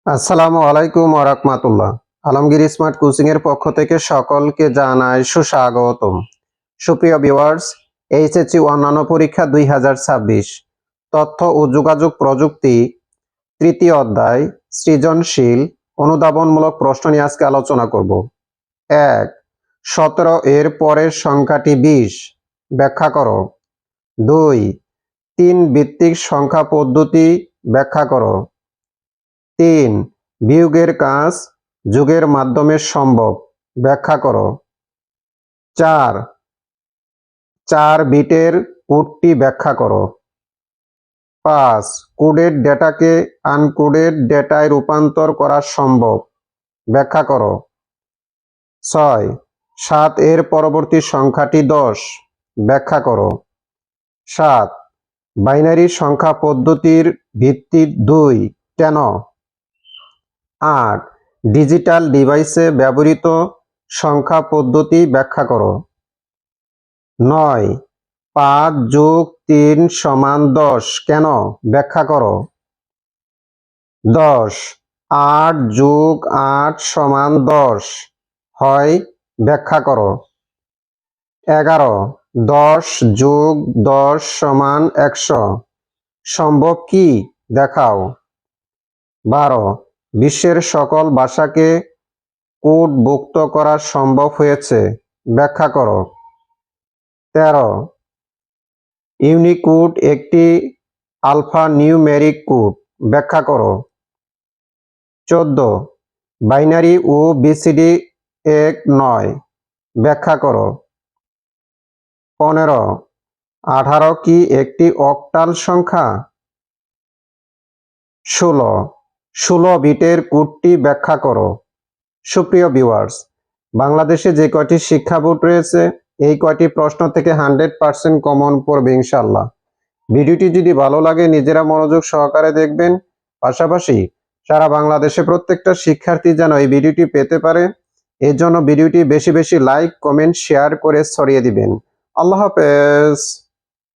আসসালামু আলাইকুম ওয়া রাহমাতুল্লাহ। আলমগীর স্মার্ট কোচিং এর পক্ষ থেকে সকলকে জানাই সুস্বাগতম। সুপ্রিয় ভিউয়ার্স, এইচএসসি অন্যান্য পরীক্ষা 2026 তথ্য ও যোগাযোগ প্রযুক্তি তৃতীয় অধ্যায় সৃজনশীল অনুধাবনমূলক প্রশ্ন নিয়ে আজকে আলোচনা করব। 1. 17 এর পরের সংখ্যাটি 20 ব্যাখ্যা করো। 2. 3 ভিত্তিক সংখ্যা পদ্ধতি ব্যাখ্যা করো। 3. বিয়োগের কাজ যোগের মাধ্যমে সম্ভব ব্যাখ্যা করো। 4. 4 বিটের কোডটি ব্যাখ্যা করো। 5. কোডেড ডেটাকে আনকোডেড ডেটায় রূপান্তর করা সম্ভব ব্যাখ্যা করো। 6. 7 এর পরবর্তী সংখ্যাটি 10 ব্যাখ্যা করো। 7. বাইনারি সংখ্যা পদ্ধতির ভিত্তি 2 কেন? 8. ডিজিটাল ডিভাইসে ব্যবহৃত সংখ্যা পদ্ধতি ব্যাখ্যা করো। 9. 5 যোগ 3 সমান 10 কেন ব্যাখ্যা করো। 10. 8 যোগ 8 সমান 10 হয় ব্যাখ্যা করো। 11. 10 যোগ 10 সমান 100 সম্ভব কি দেখাও। 12. বিশ্বের সকল ভাষাকে কোডভুক্ত করা সম্ভব হয়েছে ব্যাখ্যা করো। 13. ইউনিকোড একটি আলফানিউমেরিক কোড ব্যাখ্যা করো। 14. বাইনারি ও বিসিডি এক নয় ব্যাখ্যা করো। 15. 18 কি একটি অক্টাল সংখ্যা? 16 বিটের কোডটি ব্যাখ্যা করো। সুপ্রিয় ভিউয়ার্স, বাংলাদেশে যে কয়টি শিক্ষা বোর্ড রয়েছে এই কয়টি প্রশ্ন থেকে 100% কমন পড়বে ইনশাআল্লাহ। ভিডিওটি যদি ভালো লাগে নিজেরা মনোযোগ সহকারে দেখবেন, পাশাপাশি সারা বাংলাদেশে প্রত্যেকটা শিক্ষার্থী যেন এই ভিডিওটি পেতে পারে এর জন্য ভিডিওটি বেশি বেশি লাইক কমেন্ট শেয়ার করে ছড়িয়ে দিবেন। আল্লাহ হাফেজ।